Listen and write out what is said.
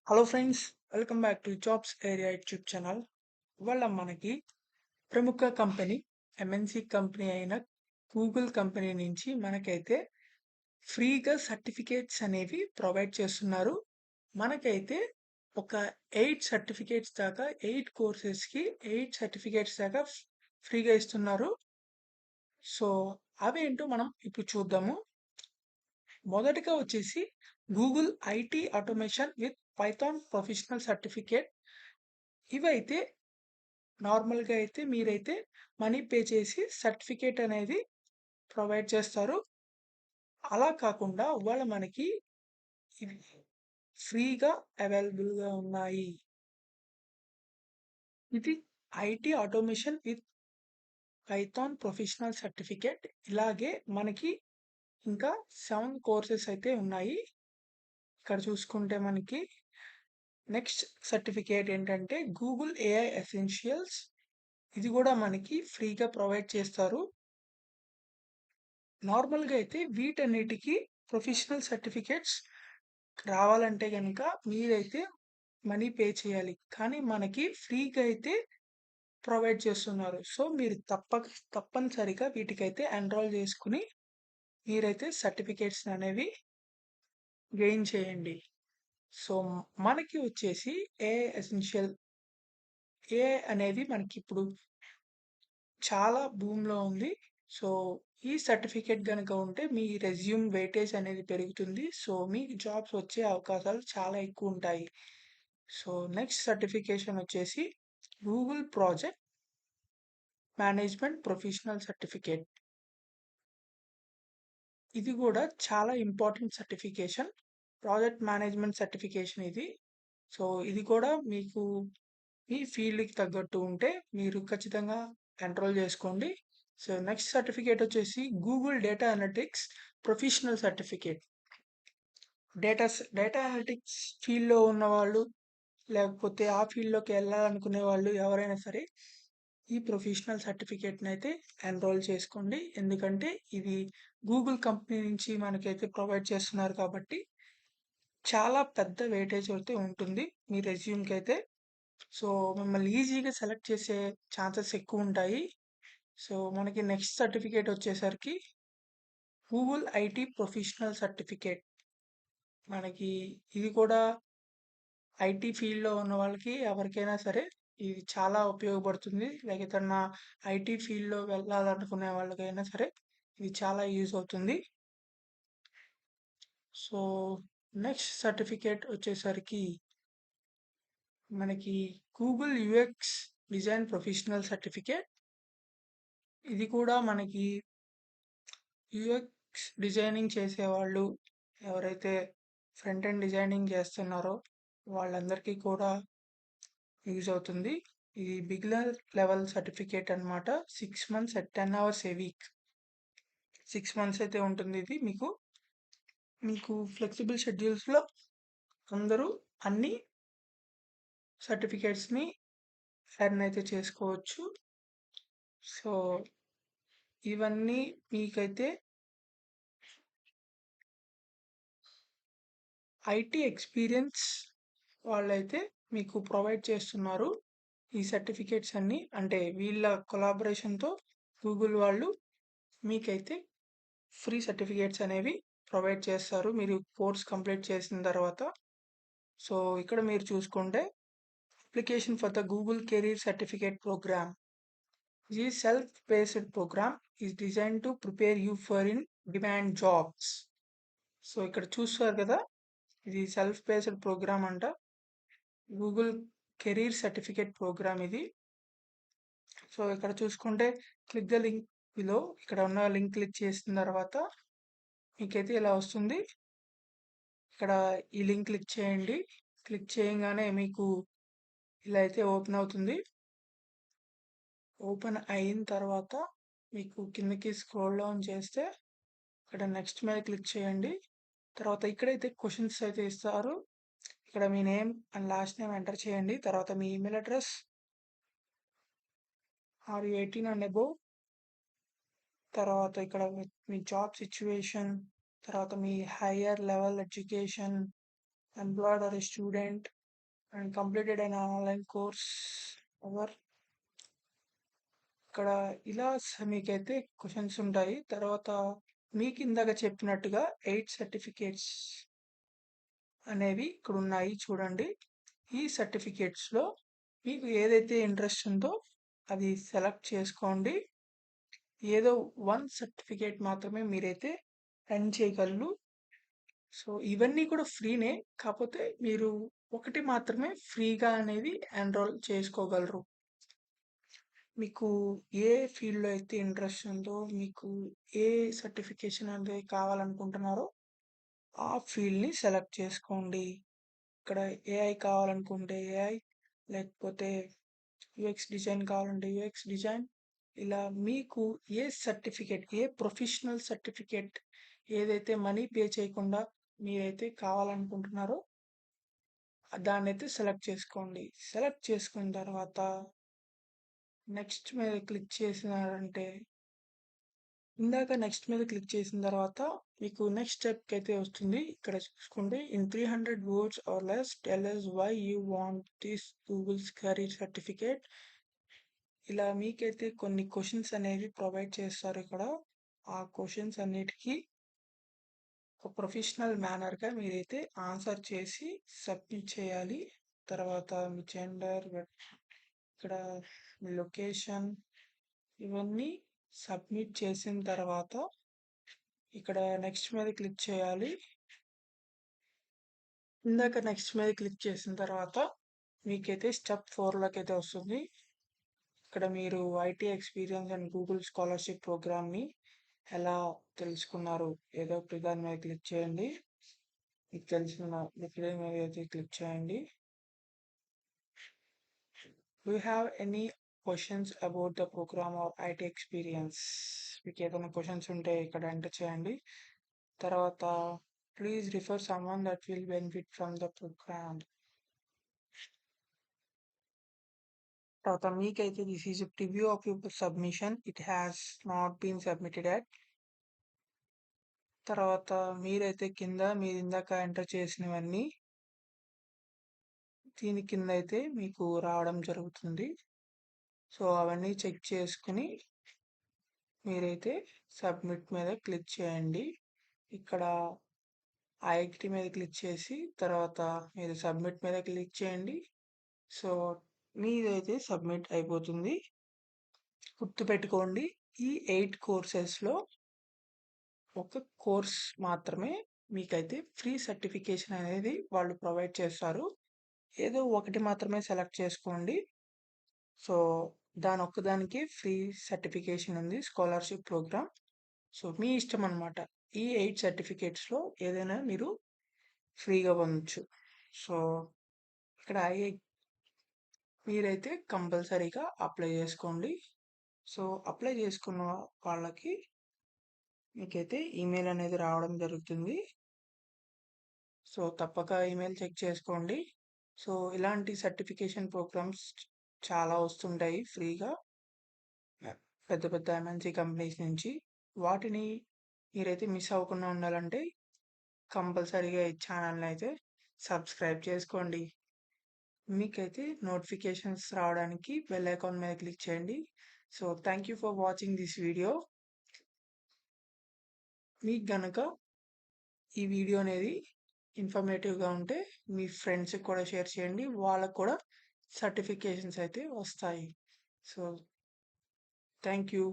Hello friends, welcome back to jobs area YouTube channel. ఇవాళ మనకి ప్రముఖ కంపెనీ, ఎంఎన్సి కంపెనీ అయిన గూగుల్ కంపెనీ నుంచి మనకైతే ఫ్రీగా సర్టిఫికేట్స్ అనేవి ప్రొవైడ్ చేస్తున్నారు. మనకైతే ఒక 8 సర్టిఫికేట్స్ దాకా 8 కోర్సెస్కి 8 సర్టిఫికేట్స్ దాకా ఫ్రీగా ఇస్తున్నారు. సో అవేంటో మనం ఇప్పుడు చూద్దాము. మొదటిగా వచ్చేసి Google IT automation with Python professional certificate. ఇవైతే నార్మల్గా అయితే మీరైతే మనీ పే చేసి సర్టిఫికేట్ అనేది ప్రొవైడ్ చేస్తారు. అలా కాకుండా వాళ్ళ మనకి ఇవి ఫ్రీగా అవైలబుల్గా ఉన్నాయి. ఇది IT automation with Python professional certificate. ఇలాగే మనకి ఇంకా 7 కోర్సెస్ అయితే ఉన్నాయి. ఇక్కడ చూసుకుంటే మనకి నెక్స్ట్ సర్టిఫికేట్ ఏంటంటే గూగుల్ ఏఐ ఎసెన్షియల్స్. ఇది కూడా మనకి ఫ్రీగా ప్రొవైడ్ చేస్తారు. నార్మల్గా అయితే వీటన్నిటికీ ప్రొఫెషనల్ సర్టిఫికేట్స్ రావాలంటే కనుక మీరైతే మనీ పే చేయాలి. కానీ మనకి ఫ్రీగా అయితే ప్రొవైడ్ చేస్తున్నారు. సో మీరు తప్పనిసరిగా వీటికైతే ఎన్రోల్ చేసుకుని మీరైతే సర్టిఫికేట్స్ అనేవి గెయిన్ చేయండి. సో మనకి వచ్చేసి ఏఐ ఎసెన్షియల్ ఏఐ అనేది మనకి ఇప్పుడు చాలా భూమిలో ఉంది. సో ఈ సర్టిఫికేట్ గనుక ఉంటే మీ రెజ్యూమ్ వెయిటేజ్ అనేది పెరుగుతుంది. సో మీకు జాబ్స్ వచ్చే అవకాశాలు చాలా ఎక్కువ ఉంటాయి. సో నెక్స్ట్ సర్టిఫికేషన్ వచ్చేసి Google project management professional certificate. ఇది కూడా చాలా important certification. Project management certification ఇది. సో ఇది కూడా మీకు మీ ఫీల్డ్కి తగ్గట్టు ఉంటే మీరు ఖచ్చితంగా ఎన్రోల్ చేసుకోండి. సో నెక్స్ట్ సర్టిఫికేట్ వచ్చేసి Google data analytics professional certificate. Data analytics ఫీల్డ్లో ఉన్నవాళ్ళు, లేకపోతే ఆ ఫీల్డ్లోకి వెళ్ళాలనుకునే వాళ్ళు ఎవరైనా సరే ఈ ప్రొఫెషనల్ సర్టిఫికేట్ని అయితే ఎన్రోల్ చేసుకోండి. ఎందుకంటే ఇది గూగుల్ కంపెనీ నుంచి మనకైతే ప్రొవైడ్ చేస్తున్నారు కాబట్టి చాలా పెద్ద వెయిటేజ్ అయితే ఉంటుంది మీ రెజ్యూమ్కి అయితే. సో మిమ్మల్ని ఈజీగా సెలెక్ట్ చేసే ఛాన్సెస్ ఎక్కువ ఉంటాయి. సో మనకి నెక్స్ట్ సర్టిఫికేట్ వచ్చేసరికి గూగుల్ ఐటీ ప్రొఫెషనల్ సర్టిఫికేట్. మనకి ఇది కూడా ఐటీ ఫీల్డ్లో ఉన్న వాళ్ళకి ఎవరికైనా సరే ఇది చాలా ఉపయోగపడుతుంది. లైక్ ఏదన్నా ఐటీ ఫీల్డ్లో వెళ్ళాలనుకునే వాళ్ళకైనా సరే ఇది చాలా యూజ్ అవుతుంది. సో నెక్స్ట్ సర్టిఫికేట్ వచ్చేసరికి మనకి Google UX design professional certificate. ఇది కూడా మనకి యూఎక్స్ డిజైనింగ్ చేసేవాళ్ళు, ఎవరైతే ఫ్రంట్ ఎండ్ డిజైనింగ్ చేస్తున్నారో వాళ్ళందరికీ కూడా యూజ్ అవుతుంది. ఇది బిగినర్ లెవెల్ సర్టిఫికేట్ అనమాట. 6 months at 10 hours a week. 6 months అయితే ఉంటుంది. ఇది మీకు ఫ్లెక్సిబుల్ షెడ్యూల్స్లో అందరూ అన్ని సర్టిఫికేట్స్ని ఎర్న్ అయితే చేసుకోవచ్చు. సో ఇవన్నీ మీకైతే ఐటీ ఎక్స్పీరియన్స్ వాళ్ళైతే మీకు ప్రొవైడ్ చేస్తున్నారు ఈ సర్టిఫికేట్స్ అన్నీ. అంటే వీళ్ళ కొలాబరేషన్తో గూగుల్ వాళ్ళు మీకైతే ఫ్రీ సర్టిఫికేట్స్ అనేవి ప్రొవైడ్ చేస్తారు మీరు కోర్స్ కంప్లీట్ చేసిన తర్వాత. సో ఇక్కడ మీరు చూసుకుంటే application for the Google career certificate program. ఈ self based program is design to prepare you for in demand jobs. So ఇక్కడ చూస్తారు కదా, ఇది సెల్ఫ్ బేస్డ్ ప్రోగ్రామ్ అంట. గూగుల్ కెరీర్ సర్టిఫికేట్ ప్రోగ్రామ్ ఇది. సో ఇక్కడ చూసుకుంటే క్లిక్ ద లింక్ బిలో. ఇక్కడ ఉన్న లింక్ క్లిక్ చేసిన తర్వాత మీకైతే ఇలా వస్తుంది. ఇక్కడ ఈ లింక్ క్లిక్ చేయండి. క్లిక్ చేయగానే మీకు ఇలా అయితే ఓపెన్ అవుతుంది. ఓపెన్ అయిన తర్వాత మీకు కిందకి స్క్రోల్ డౌన్ చేస్తే ఇక్కడ నెక్స్ట్ మీద క్లిక్ చేయండి. తర్వాత ఇక్కడైతే క్వశ్చన్స్ అయితే ఇస్తారు. ఇక్కడ మీ name and last name enter చేయండి. తర్వాత మీ email address, are you 18 and above, తర్వాత ఇక్కడ మీ జాబ్ సిచ్యువేషన్, తర్వాత మీ higher level education, employed or student, and completed అయిన ఆన్లైన్ కోర్స్ అవర్ ఇక్కడ ఇలా మీకైతే క్వశ్చన్స్ ఉంటాయి. తర్వాత మీకు ఇందాక చెప్పినట్టుగా 8 సర్టిఫికేట్స్ అనేవి ఇక్కడ ఉన్నాయి చూడండి. ఈ సర్టిఫికేట్స్లో మీకు ఏదైతే ఇంట్రెస్ట్ ఉందో అది సెలెక్ట్ చేసుకోండి. ఏదో 1 సర్టిఫికేట్ మాత్రమే మీరైతే రన్ చేయగలరు. సో ఇవన్నీ కూడా ఫ్రీనే, కాకపోతే మీరు ఒకటి మాత్రమే ఫ్రీగా అనేది ఎన్రోల్ చేసుకోగలరు. మీకు ఏ ఫీల్డ్లో అయితే ఇంట్రెస్ట్ ఉందో, మీకు ఏ సర్టిఫికేషన్ అనేది కావాలనుకుంటున్నారో ఆ ఫీల్డ్ని సెలెక్ట్ చేసుకోండి. ఇక్కడ ఏఐ కావాలనుకుంటే ఏఐ, లేకపోతే యూఎక్స్ డిజైన్ కావాలంటే యూఎక్స్ డిజైన్, ఇలా మీకు ఏ సర్టిఫికేట్, ఏ ప్రొఫెషనల్ సర్టిఫికేట్ ఏదైతే మనీ పే చేయకుండా మీరైతే కావాలనుకుంటున్నారో దాన్ని అయితే సెలెక్ట్ చేసుకోండి. సెలెక్ట్ చేసుకున్న తర్వాత నెక్స్ట్ మీద క్లిక్ చేసినారంటే, ఇందాక నెక్స్ట్ మీద క్లిక్ చేసిన తర్వాత మీకు నెక్స్ట్ స్టెప్కి అయితే వస్తుంది. ఇక్కడ చూసుకుంటే in 300 words or less tell us why you want this Google's career certificate. ఇలా మీకైతే కొన్ని క్వశ్చన్స్ అనేవి ప్రొవైడ్ చేస్తారు. ఇక్కడ ఆ క్వశ్చన్స్ అన్నిటికీ ఒక ప్రొఫెషనల్ మేనర్గా మీరైతే ఆన్సర్ చేసి సబ్మిట్ చేయాలి. తర్వాత మీ జెండర్, ఇక్కడ మీ లొకేషన్, ఇవన్నీ సబ్మిట్ చేసిన తర్వాత ఇక్కడ నెక్స్ట్ మీద క్లిక్ చేయాలి. ఇందాక నెక్స్ట్ మీద క్లిక్ చేసిన తర్వాత మీకైతే స్టెప్ 4లోకి అయితే వస్తుంది. ఇక్కడ మీరు IT experience and Google scholarship ప్రోగ్రామ్ని ఎలా తెలుసుకున్నారు ఏదో ఒకటి దాని మీద క్లిక్ చేయండి. మీకు తెలిసిన ఇక్కడ మీద అయితే క్లిక్ చేయండి. Do you have any questions about the program or IT experience? మీకు ఏదైనా క్వశ్చన్స్ ఉంటే ఇక్కడ ఎంటర్ చేయండి. తర్వాత please refer someone that will benefit from the program. తర్వాత మీకైతే this is preview of your submission, it has not been submitted yet. తర్వాత మీరైతే కింద మీరు ఇందాక ఎంటర్ చేసినవన్నీ దీని కింద అయితే మీకు రావడం జరుగుతుంది. సో అవన్నీ చెక్ చేసుకుని మీరైతే సబ్మిట్ మీద క్లిక్ చేయండి. ఇక్కడ ఐటీ మీద క్లిక్ చేసి తర్వాత మీరు సబ్మిట్ మీద క్లిక్ చేయండి. సో మీదైతే సబ్మిట్ అయిపోతుంది. గుర్తుపెట్టుకోండి, ఈ 8 కోర్సెస్లో ఒక కోర్స్ మాత్రమే మీకైతే ఫ్రీ సర్టిఫికేషన్ అనేది వాళ్ళు ప్రొవైడ్ చేస్తారు. ఏదో ఒకటి మాత్రమే సెలెక్ట్ చేసుకోండి. సో దాని ఒక్కదానికి ఫ్రీ సర్టిఫికేషన్ ఉంది, స్కాలర్షిప్ ప్రోగ్రామ్. సో మీ ఇష్టం అనమాట. ఈ 8 సర్టిఫికేట్స్లో ఏదైనా మీరు ఫ్రీగా పొందొచ్చు. సో ఇక్కడ మీరైతే కంపల్సరీగా అప్లై చేసుకోండి. సో అప్లై చేసుకున్న వాళ్ళకి మీకైతే ఈమెయిల్ అనేది రావడం జరుగుతుంది. సో తప్పక ఈమెయిల్ చెక్ చేసుకోండి. సో ఇలాంటి సర్టిఫికేషన్ ప్రోగ్రామ్స్ చాలా వస్తుంటాయి ఫ్రీగా పెద్ద పెద్ద ఎంఎన్సీ కంపెనీస్ నుంచి. వాటిని మీరైతే మిస్ అవ్వకుండా ఉండాలంటే కంపల్సరీగా ఈ ఛానల్ని అయితే సబ్స్క్రైబ్ చేసుకోండి. మీకైతే నోటిఫికేషన్స్ రావడానికి బెల్ ఐకాన్ మీద క్లిక్ చేయండి. So thank you for watching this video. మీకు గనక ఈ వీడియో అనేది ఇన్ఫర్మేటివ్గా ఉంటే మీ ఫ్రెండ్స్కి కూడా షేర్ చేయండి, వాళ్ళకు కూడా సర్టిఫికేషన్స్ అయితే వస్తాయి. So thank you.